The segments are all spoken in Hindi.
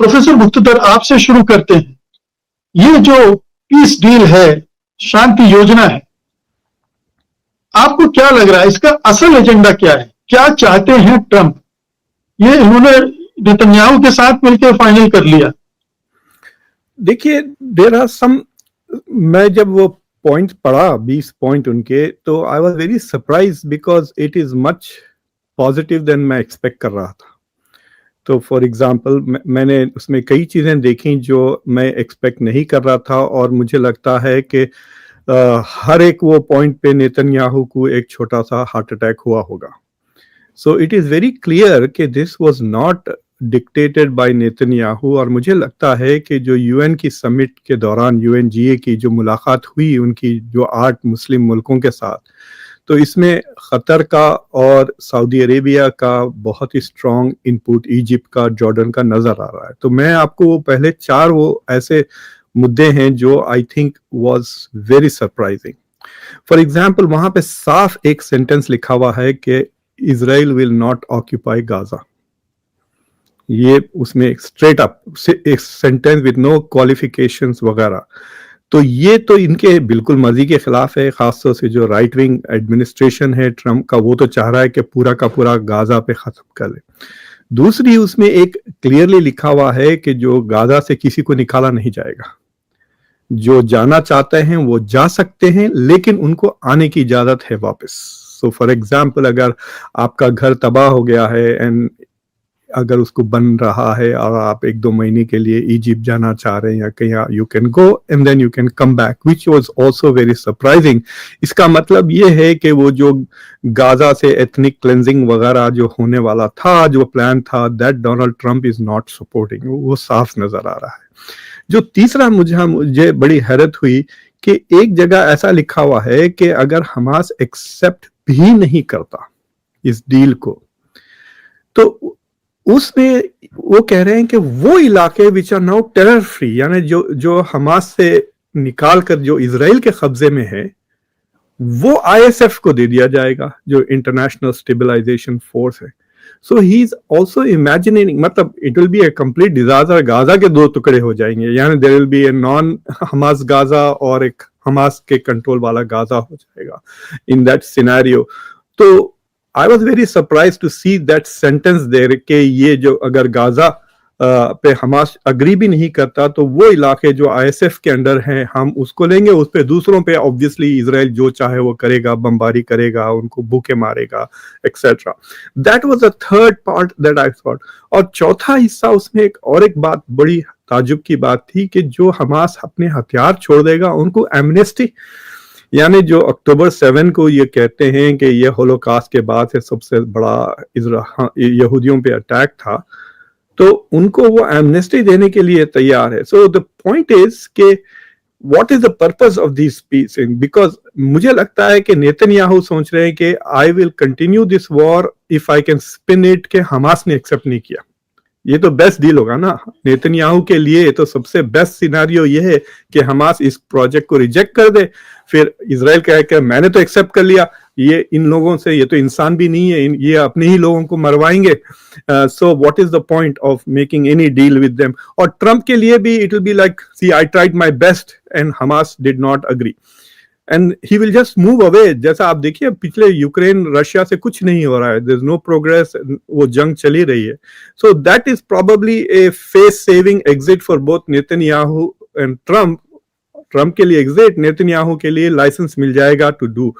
प्रोफेसर मुख्तदर, आपसे शुरू करते हैं। ये जो पीस डील है, शांति योजना है, आपको क्या लग रहा है इसका असल एजेंडा क्या है? क्या चाहते हैं ट्रंप? ये इन्होंने नेतन्याहू के साथ मिलकर फाइनल कर लिया। देखिए, देयर आर सम, मैं जब वो पॉइंट पढ़ा 20 पॉइंट उनके, तो I was very surprise because it is much positive than मैं एक्सपेक्ट कर रहा था। तो फॉर एग्जांपल मैंने उसमें कई चीज़ें देखी जो मैं एक्सपेक्ट नहीं कर रहा था, और मुझे लगता है कि हर एक वो पॉइंट पे नेतन्याहू को एक छोटा सा हार्ट अटैक हुआ होगा। So it is very clear कि this was not dictated by Netanyahu. और मुझे लगता है कि जो यूएन की समिट के दौरान यूएनजीए की जो मुलाकात हुई उनकी जो 8 मुस्लिम मुल्कों के साथ, तो इसमें क़तर का और सऊदी अरेबिया का बहुत ही स्ट्रॉन्ग इनपुट, इजिप्ट का, जॉर्डन का नज़र आ रहा है। तो मैं आपको वो पहले 4 वो ऐसे मुद्दे हैं जो I think was very surprising. For example, वहां पे साफ एक सेंटेंस लिखा हुआ है कि Israel will not occupy Gaza. ये उसमें स्ट्रेट अप एक सेंटेंस विद नो क्वालिफिकेशंस वगैरह। तो ये तो इनके बिल्कुल मर्जी के खिलाफ है, खासतौर से जो राइट विंग एडमिनिस्ट्रेशन है ट्रंप का, वो तो चाह रहा है कि पूरा का पूरा गाजा पे खत्म कर ले। दूसरी, उसमें एक क्लियरली लिखा हुआ है कि जो गाजा से किसी को निकाला नहीं जाएगा, जो जाना चाहते हैं वो जा सकते हैं, लेकिन उनको आने की इजाजत है वापस। सो फॉर एग्जाम्पल, अगर आपका घर तबाह हो गया है एंड अगर उसको बन रहा है और आप 1-2 महीने के लिए इजिप्ट जाना चाह रहे हैं या कहीं, you can go and then you can come back, which was also very surprising. इसका मतलब ये है कि वो जो गाजा से एथनिक क्लेंजिंग वगैरह जो होने वाला था, जो प्लान था, that Donald Trump is not supporting, वो साफ नजर आ रहा है। जो तीसरा मुझे बड़ी हैरत हुई कि एक जगह ऐसा लिखा हुआ है कि अगर हमास एक्सेप्ट भी नहीं करता इस डील को, तो उसमें वो कह रहे हैं कि वो इलाके which are now terror free, यानी जो हमास से निकाल कर जो इजराइल के कब्जे में है, वो आईएसएफ को दे दिया जाएगा, जो इंटरनेशनल स्टेबलाइजेशन फोर्स है। So he is also imagining, मतलब it will be a complete disaster. Gaza के 2 टुकड़े हो जाएंगे, यानी there will be a non Hamas Gaza और एक हमास के कंट्रोल वाला गाजा हो जाएगा इन दैट सिनेरियो। तो I was very surprised to see that sentence there कि ये जो अगर गाजा पे हमास अग्री भी नहीं करता, तो वो इलाके जो आईएसएफ के अंडर हैं हम उसको लेंगे, उस पे दूसरों पे ऑब्वियसली इजराइल जो चाहे वो करेगा, बमबारी करेगा, उनको भूखे मारेगा, etcetera. That was the third part that I thought. और चौथा हिस्सा, उसमें एक बात बड़ी ताजुब की बात थी कि जो हमास अपने हथियार छोड़ देगा उनको एमनेस्टी, यानी जो अक्टूबर 7 को ये कहते हैं कि ये होलोकास्ट के बाद से सबसे बड़ा यहूदियों पे अटैक था, तो उनको वो एमनेस्टी देने के लिए तैयार है। सो द पॉइंट इज कि what is the purpose of this peace, because मुझे लगता है कि नेतन्याहू सोच रहे हैं कि I will continue this war if I can spin it कि हमास ने एक्सेप्ट नहीं किया। ये तो बेस्ट डील होगा ना नेतन्याहू के लिए। तो सबसे बेस्ट सिनेरियो ये है कि हमास इस प्रोजेक्ट को रिजेक्ट कर दे, फिर इजराइल कहे कि मैंने तो एक्सेप्ट कर लिया, ये इन लोगों से, ये तो इंसान भी नहीं है, ये अपने ही लोगों को मरवाएंगे। So what is the point of making any deal with them. और ट्रंप के लिए भी it will be like, see I tried my best and Hamas did not agree and he will just move away. जैसा आप देखिए, पिछले यूक्रेन रशिया से कुछ नहीं हो रहा है, देयर इज नो प्रोग्रेस, वो जंग चली रही है। So that is probably a face saving exit for both Netanyahu and Trump. Trump के लिए एग्जिट, नेतन्याहू के लिए लाइसेंस मिल जाएगा टू डू।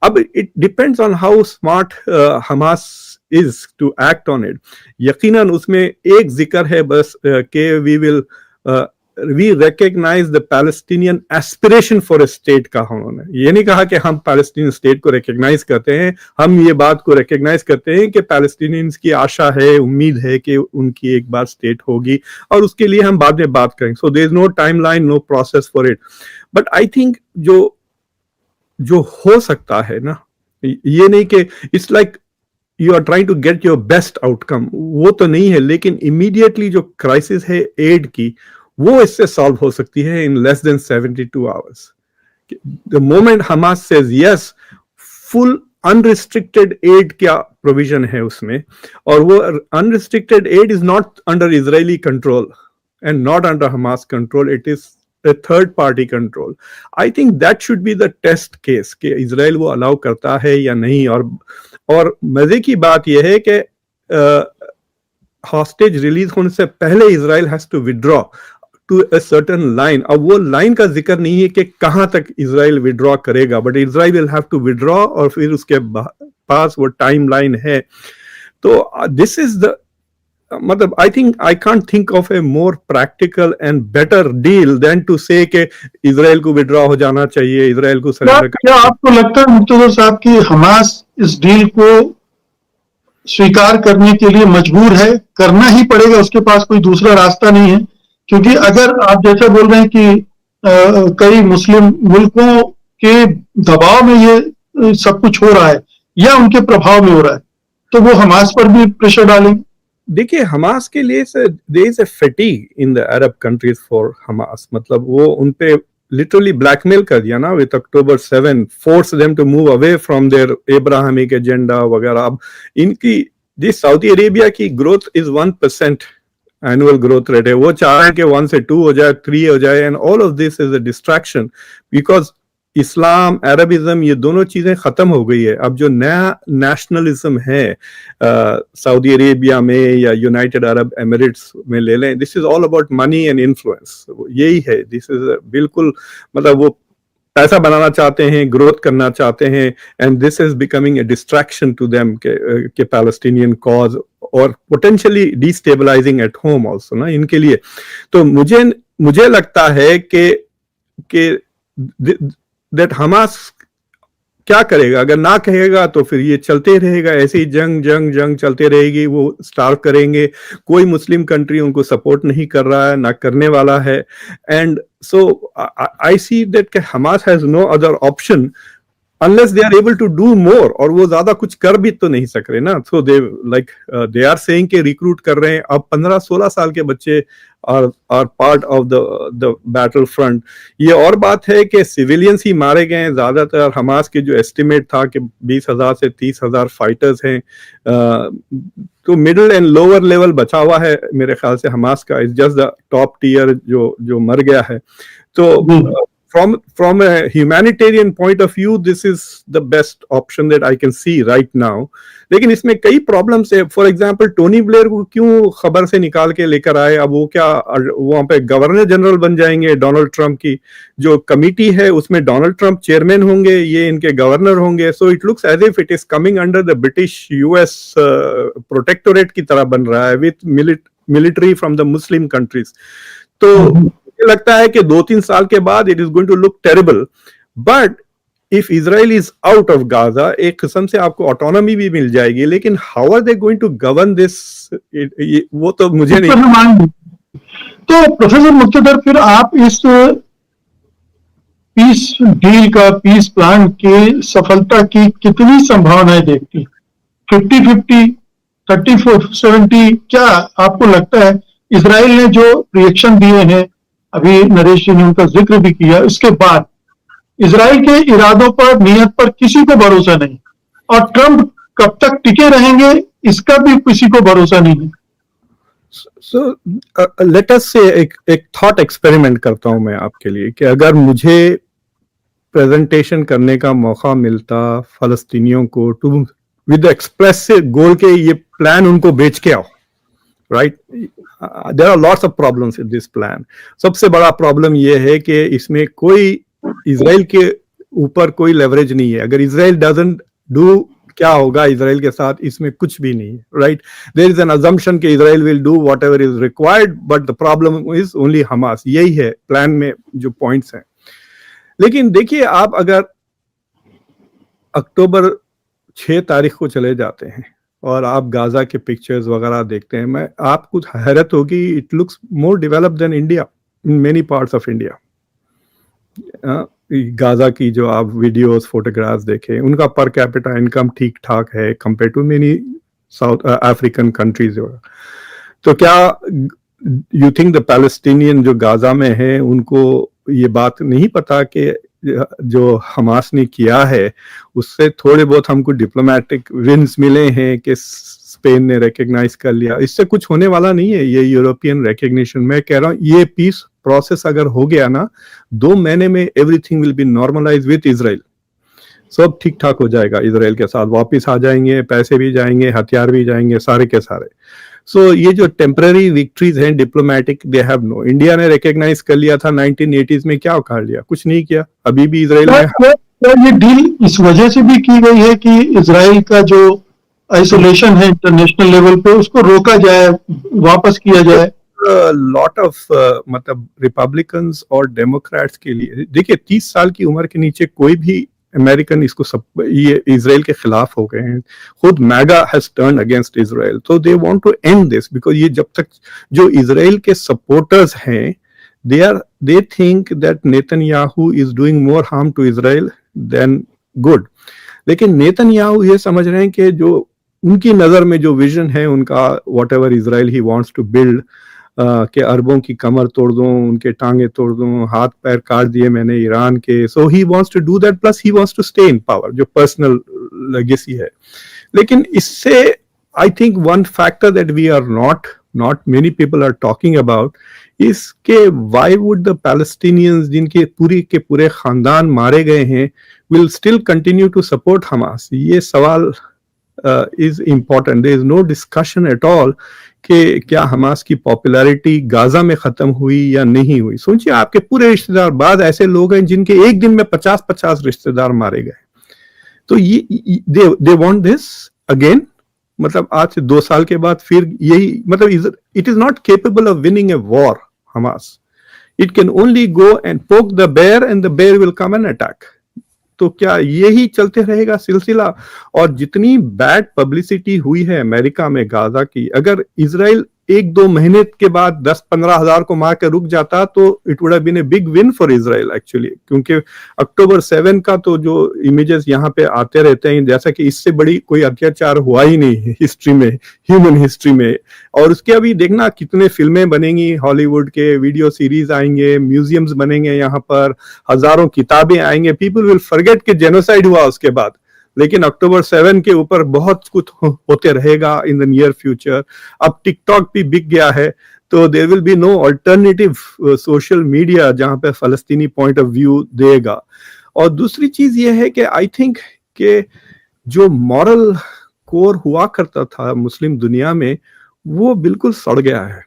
अब it depends on how smart Hamas is to act on it. यकीनन उसमें एक जिक्र है बस कि we recognise the Palestinian aspiration for a state का। उन्होंने ये नहीं कहा कि हम पैलेस्टीनियन स्टेट को रिकग्नाइज करते हैं, हम ये बात को रिकग्नाइज करते हैं कि पैलेस्टीनियंस की आशा है, उम्मीद है कि उनकी एक बार स्टेट होगी, और उसके लिए हम बाद में बात करेंगे। So there is no timeline, no process for it. But I think जो हो सकता है ना, ये नहीं कि it's like you are trying to get your best outcome, वो तो नहीं है, लेकिन इमीडिएटली जो क्राइसिस है एड की, वो इससे सॉल्व हो सकती है in less than 72 hours. The moment Hamas says yes, full unrestricted aid क्या प्रोविजन है उसमें, और वो unrestricted aid is not under Israeli control and not under Hamas control. It is a third party control. I think that should be the test case कि इजराइल वो अलाउ करता है या नहीं. और मजे की बात यह है कि हॉस्टेज रिलीज होने से पहले Israel has to withdraw to a certain line. अब वो लाइन का जिक्र नहीं है कि कहां तक इजराइल विड्रॉ करेगा, but Israel will have to withdraw, और फिर उसके पास वो टाइम लाइन है. तो दिस इज द मतलब I think I can't think of a more practical and better deal than to say कि इजराइल को विड्रॉ हो जाना चाहिए, इजराइल को सरेंडर क्या आपको लगता है मुक्तदर साहब कि हमास इस डील को स्वीकार करने के लिए मजबूर है, करना ही पड़ेगा, उसके पास कोई दूसरा रास्ता नहीं है? क्योंकि अगर आप जैसा बोल रहे हैं कि कई मुस्लिम मुल्कों के दबाव में ये सब कुछ हो रहा है या उनके प्रभाव में हो रहा है, तो वो हमास पर भी प्रेशर डालेंगे. देखिए, हमास के लिए there is a fatigue in the Arab countries for Hamas. मतलब वो उन पे लिटरली ब्लैकमेल कर दिया ना with October 7, force them to move away from their Abrahamic agenda वगैरह. अब इनकी जिस सऊदी अरेबिया की growth is 1% annual growth rate है, वो चाह रहे हैं कि 1 से 2 हो जाए, 3 हो जाए, and all of this is a distraction because Islam, Arabism, ये दोनों चीजें खत्म हो गई है. अब जो नया नेशनलिज्म है सऊदी अरेबिया में या यूनाइटेड अरब एमिरेट्स में ले लें, this is all about money and influence. यही है, दिस इज बिल्कुल मतलब वो पैसा बनाना चाहते हैं, ग्रोथ करना चाहते हैं, and this is becoming a distraction to them के पैलेस्टीनियन कॉज, और potentially destabilising at home also ना इनके लिए. तो मुझे लगता है कि दैट हमास क्या करेगा, अगर ना कहेगा तो फिर ये चलते रहेगा, ऐसे ही जंग चलते रहेगी. वो स्टार्व करेंगे, कोई मुस्लिम कंट्री उनको सपोर्ट नहीं कर रहा है, ना करने वाला है. And so I see that Hamas has no other option unless they are able to do more, और वो ज्यादा कुछ कर भी तो नहीं सक रहे ना. so they are saying कि रिक्रूट कर रहे हैं. अब 15-16 साल के बच्चे are part of the battle front. ये और बात है कि सिविलियंस ही मारे गए हैं ज्यादातर. हमास के जो एस्टिमेट था कि 20,000 से 30,000 फाइटर्स हैं, तो मिडिल एंड लोअर लेवल बचा हुआ है मेरे ख्याल से हमास का. Is just the top tier जो मर गया है. तो from a humanitarian point of view, this is the best option that I can see right now. लेकिन इसमें कई प्रॉब्लम्स है. फॉर एग्जांपल टोनी ब्लेयर को क्यों खबर से निकाल के लेकर आए? अब वो क्या वहां पे गवर्नर जनरल बन जाएंगे? डोनाल्ड ट्रंप की जो कमिटी है उसमें डोनाल्ड ट्रंप चेयरमैन होंगे, ये इनके गवर्नर होंगे. So it looks as if it is coming under the British US protectorate की तरह बन रहा है with military from the Muslim countries. तो मुझे लगता है कि 2-3 साल के बाद it is going to look terrible. But if Israel is out of Gaza, एक किस्म से आपको ऑटोनॉमी भी मिल जाएगी, लेकिन how are they going to govern this, वो तो मुझे नहीं. तो प्रोफेसर मुक्तदर, फिर आप इस पीस डील का, पीस प्लान की सफलता की कितनी संभावनाएं देखती? 50-50, 34-70? क्या आपको लगता है इजराइल ने जो रिएक्शन दिए हैं, अभी नरेश जी ने उनका जिक्र भी किया, इसके बाद इजराइल के इरादों पर, नियत पर किसी को भरोसा नहीं, और ट्रंप कब तक टिके रहेंगे इसका भी किसी को भरोसा नहीं है. सो लेट अस से एक थॉट एक्सपेरिमेंट करता हूं मैं आपके लिए कि अगर मुझे प्रेजेंटेशन करने का मौका मिलता फलस्तीनियों को टू विद एक्सप्रेस गोल के ये प्लान उनको बेच के आओ, right? There are lots of problems with this plan. सबसे बड़ा प्रॉब्लम ये है कि इसमें कोई इजराइल के ऊपर कोई लेवरेज नहीं है. अगर इजराइल डजंट डू, क्या होगा इजराइल के साथ? इसमें कुछ भी नहीं है, right? There is an assumption कि Israel will do whatever is required, but the problem is only Hamas. यही है प्लान में जो पॉइंट्स हैं. लेकिन देखिए, आप अगर अक्टूबर 6 तारीख को चले जाते हैं और आप गाजा के पिक्चर्स वगैरह देखते हैं, मैं आपको हैरत होगी, it looks more developed than India in many parts of India. Gaza की जो आप वीडियोस, फोटोग्राफ्स देखें, उनका पर कैपिटा इनकम ठीक ठाक है compare to many South African countries. तो क्या यू थिंक द पैलेस्टीनियन जो गाजा में है उनको ये बात नहीं पता कि जो हमास ने किया है उससे थोड़े बहुत हमको डिप्लोमेटिक विन्स मिले हैं कि स्पेन ने रिकग्नाइज कर लिया, इससे कुछ होने वाला नहीं है ये यूरोपियन रिकग्निशन। मैं कह रहा हूँ ये पीस प्रोसेस अगर हो गया ना 2 महीने में everything will be normalize with Israel, सब ठीक ठाक हो जाएगा, इजराइल के साथ वापस आ जाएंगे, पैसे भी जाएंगे, हथियार भी जाएंगे, सारे के सारे। सो ये जो टेम्पररी विक्ट्रीज हैं diplomatic, they have no. India ने रिकग्नाइज कर लिया था 1980s में, क्या उखाड़ लिया, कुछ नहीं किया, अभी भी इजराइल में। क्या ये डील इस वजह से भी की गई है कि इजराइल का जो आइसोलेशन है इंटरनेशनल लेवल पे उसको रोका जाए, वापस किया जाए? लॉट ऑफ मतलब रिपब्लिकन्स और डेमोक्रेट्स के लिए, देखिए 30 साल की उम्र के नीचे कोई भी अमेरिकन इसको सब ये इजराइल के खिलाफ हो गए हैं। खुद MAGA has turn against Israel, तो they want to end this because ये जब तक जो इजराइल के सपोर्टर्स हैं they think that Netanyahu is doing more harm to Israel than good। लेकिन नेतन्याहू ये समझ रहे हैं कि जो उनकी नजर में जो विजन है उनका, वॉट एवर इजराइल ही वॉन्ट्स टू बिल्ड, के अरबों की कमर तोड़ दूं, उनके टांगे तोड़ दूं, हाथ पैर काट दिए मैंने ईरान के, so he wants to do that, plus he wants to stay in power, जो पर्सनल लेगेसी है। लेकिन इससे I think one factor that we are not many people are talking about इसके, व्हाई वुड द पैलेस्टीनियंस जिनके पूरी के पूरे खानदान मारे गए हैं will still continue to support Hamas? ये सवाल is important. There is no discussion at all कि क्या हमास की पॉपुलैरिटी गाजा में खत्म हुई या नहीं हुई। सोचिए आपके पूरे रिश्तेदार, बाद ऐसे लोग हैं जिनके एक दिन में 50-50 रिश्तेदार मारे गए, तो ये दे वांट दिस अगेन, मतलब आज से 2 साल के बाद फिर यही, मतलब it is not capable of winning a war Hamas, it can only go and poke the bear and the bear will come and attack. तो क्या यही चलते रहेगा सिलसिला? और जितनी बैड पब्लिसिटी हुई है अमेरिका में गाजा की, अगर इजराइल 1-2 महीने के बाद 10-15 हजार को मार के रुक जाता तो it would have been a big win for Israel actually, क्योंकि अक्टूबर 7 का तो जो इमेजेस यहाँ पे आते रहते हैं, जैसा कि इससे बड़ी कोई अत्याचार हुआ ही नहीं है हिस्ट्री में, ह्यूमन हिस्ट्री में। और उसके अभी देखना कितने फिल्में बनेंगी, हॉलीवुड के वीडियो सीरीज आएंगे, म्यूजियम्स बनेंगे, यहाँ पर हजारों किताबें आएंगे, पीपल विल फॉरगेट कि जेनोसाइड हुआ उसके बाद। लेकिन अक्टूबर 7 के ऊपर बहुत कुछ होते रहेगा इन द नियर फ्यूचर। अब टिकटॉक भी बिक गया है, तो there will be no alternative social media जहां पे फलस्तीनी पॉइंट ऑफ व्यू देगा। और दूसरी चीज ये है कि आई थिंक कि जो मॉरल कोर हुआ करता था मुस्लिम दुनिया में वो बिल्कुल सड़ गया है।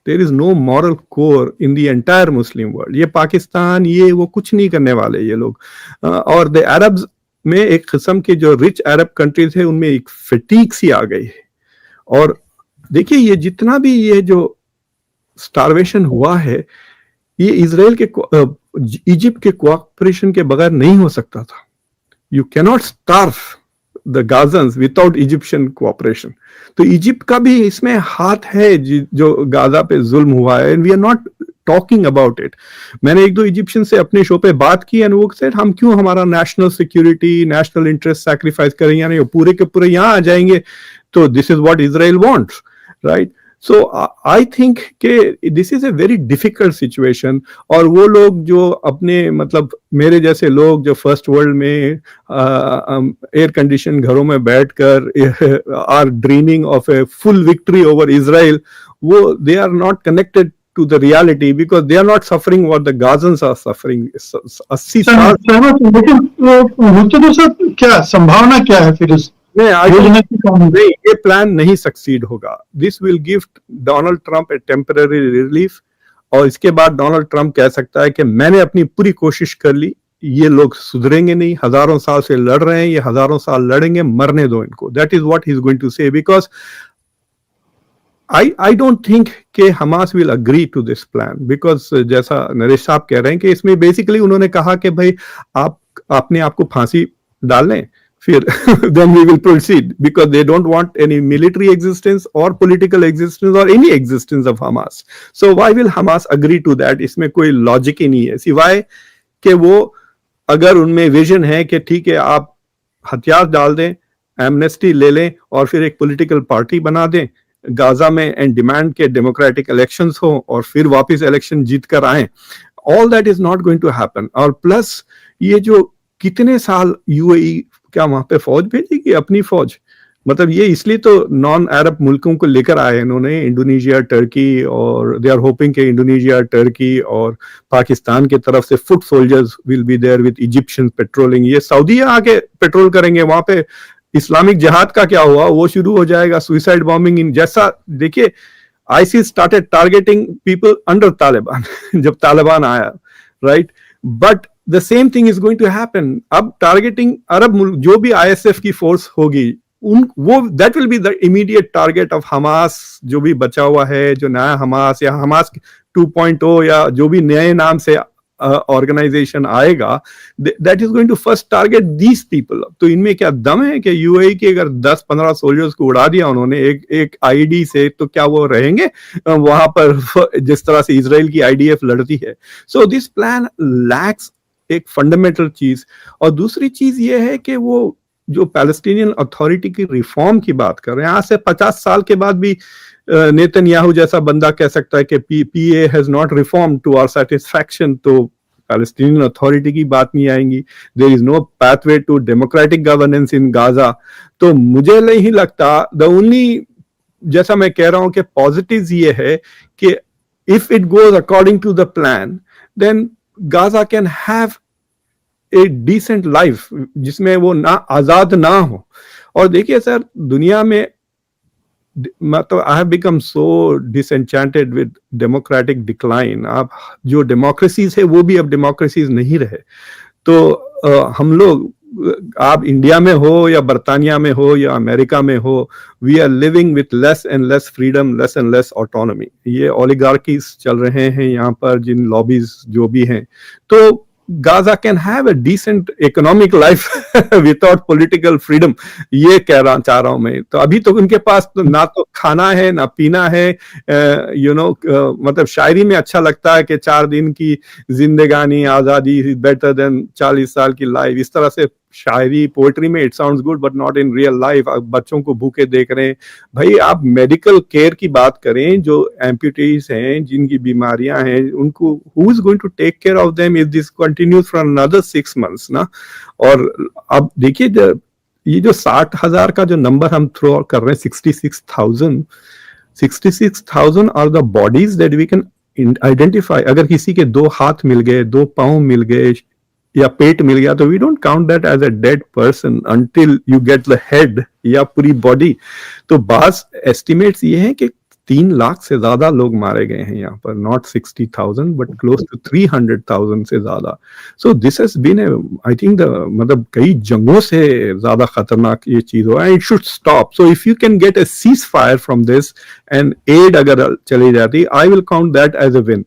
There is no moral core in the entire Muslim world. ये पाकिस्तान ये वो कुछ नहीं करने वाले ये लोग। और द अरब्स में एक किस्म के जो रिच अरब कंट्रीज है उनमें एक फटीक सी आ गई है। और देखिए ये जितना भी ये जो स्टारवेशन हुआ है ये इजराइल के इजिप्ट के कोऑपरेशन के बगैर नहीं हो सकता था। You can not starve the Gazans without Egyptian cooperation. तो इजिप्ट का भी इसमें हाथ है जो गाजा पे जुल्म हुआ है, and we are not talking about it. मैंने 1-2 इजिप्शियन से अपने शो पे बात की एंड वो सेड हम क्यों हमारा national security national interest sacrifice करेंगे, यानी पूरे के पूरे यहाँ आ जाएंगे, तो this is what Israel wants, right? So I think कि this is a very difficult situation. और वो लोग जो अपने मतलब मेरे जैसे लोग जो फर्स्ट वर्ल्ड में एयर कंडीशन घरों में बैठकर are dreaming of a full victory over Israel, वो they are not connected to the reality because they are not suffering what the Gazans are suffering। 80 साल। लेकिन मुझे सर क्या संभावना क्या है फिर इस नहीं, ये प्लान नहीं सक्सीड होगा। This will give Donald Trump A temporary relief, और इसके बाद डोनाल्ड ट्रंप कह सकता है कि मैंने अपनी पूरी कोशिश कर ली, ये लोग सुधरेंगे नहीं, हजारों साल से लड़ रहे हैं, ये हजारों साल लड़ेंगे, मरने दो इनको। That is what he is going to say, because I don't think कि Hamas will agree to this plan because जैसा नरेश साहब कह रहे हैं कि इसमें बेसिकली उन्होंने कहा कि भाई आप अपने आप को फांसी डाल लें फिर then we will proceed because they don't want any military existence or political existence or any existence of Hamas. So why will Hamas agree to that? इसमें कोई लॉजिक ही नहीं है, सिवाय कि वो अगर उनमें विजन है कि ठीक है आप हथियार डाल दें, एमनेस्टी ले लें और फिर एक पॉलिटिकल पार्टी बना दें गाजा में एंड डिमांड के डेमोक्रेटिक इलेक्शंस हो और फिर वापस इलेक्शन जीत कर आए all that is not going to happen. और प्लस ये जो कितने साल यूएई क्या वहां पे फौज भेजेगी, अपनी फौज, मतलब ये इसलिए तो नॉन अरब मुल्कों को लेकर आए इन्होंने, इंडोनेशिया, टर्की, और दे आर होपिंग के इंडोनेशिया, टर्की और पाकिस्तान की तरफ से foot soldiers will be there with Egyptian patrolling. ये सऊदी आके पेट्रोल करेंगे वहां पे। इस्लामिक जिहाद का क्या हुआ, वो शुरू हो जाएगा, सुइसाइड बॉम्बिंग इन जैसा। देखिए ISIS started targeting people under Taliban जब तालिबान आया, right, but the same thing is going to happen. अब टारगेटिंग अरब मुल्क, जो भी ISF की फोर्स होगी उन वो that will be the immediate target of Hamas, जो भी बचा हुआ है, जो नया हमास या हमास 2.0 या जो भी नए नाम से ऑर्गेनाइजेशन आएगा, that is going to first target these people. तो इनमें क्या दम है कि यूएई के अगर 10-15 सोल्जर्स को उड़ा दिया उन्होंने एक आईडी से, तो क्या वो रहेंगे वहां पर जिस तरह से इजराइल की IDF लड़ती है? सो दिस प्लान लैक्स एक फंडामेंटल चीज। और दूसरी चीज ये है कि वो जो पैलेस्टीनियन अथॉरिटी की रिफॉर्म की बात कर रहे हैं, आज से 50 साल के बाद भी नेतन्याहू जैसा बंदा कह सकता है कि PA has not reform to our satisfaction, तो पैलेस्टीनियन अथॉरिटी की बात नहीं आएंगी। There is no pathway to democratic governance in Gaza. तो मुझे नहीं लगता, द ओनली, जैसा मैं कह रहा हूं कि पॉजिटिव ये है कि if it goes according to the plan, then Gaza can have a decent life, जिसमें वो ना आजाद ना हो। और देखिए सर, दुनिया में मतलब I have become so disenchanted with democratic decline. आप जो डेमोक्रेसीज है वो भी अब डेमोक्रेसीज नहीं रहे। तो हम लोग, आप इंडिया में हो या बर्तानिया में हो या अमेरिका में हो, we are living with less and less freedom, less and less autonomy. ये ओलिगार्कीज चल रहे हैं यहाँ पर, जिन लॉबीज जो भी हैं। तो Gaza can have a decent economic life without political freedom, ये चाह रहा हूं मैं। तो अभी तो उनके पास तो ना तो खाना है ना पीना है, मतलब शायरी में अच्छा लगता है कि 4 दिन की जिंदगानी आजादी बेटर देन 40 साल की लाइफ, इस तरह से शायरी, पोएट्री में it sounds good but not in real life. बच्चों को भूखे देख रहे हैं। भाई आप मेडिकल केयर की बात करें, जो एम्प्यूटीज हैं, जिनकी बीमारियां हैं, उनको who is going to take care of them if this continues for another 6 months ना। और अब देखिए ये जो 60,000 का जो नंबर हम थ्रो कर रहे हैं, 66,000 are the bodies that we can identify. अगर किसी के 2 हाथ मिल गए, 2 पांव मिल गए या पेट मिल गया, तो we don't count that as a dead person until you get the head या पूरी बॉडी। तो बास एस्टिमेट्स ये हैं कि 3 लाख से ज्यादा लोग मारे गए हैं यहाँ पर, नॉट 60,000 बट क्लोज टू 300,000 से ज्यादा। So this has been I think मतलब कई जंगों से ज्यादा खतरनाक ये चीज हो, and it should stop. So if you can get a ceasefire from this and aid अगर चली जाती, I will count that as a win.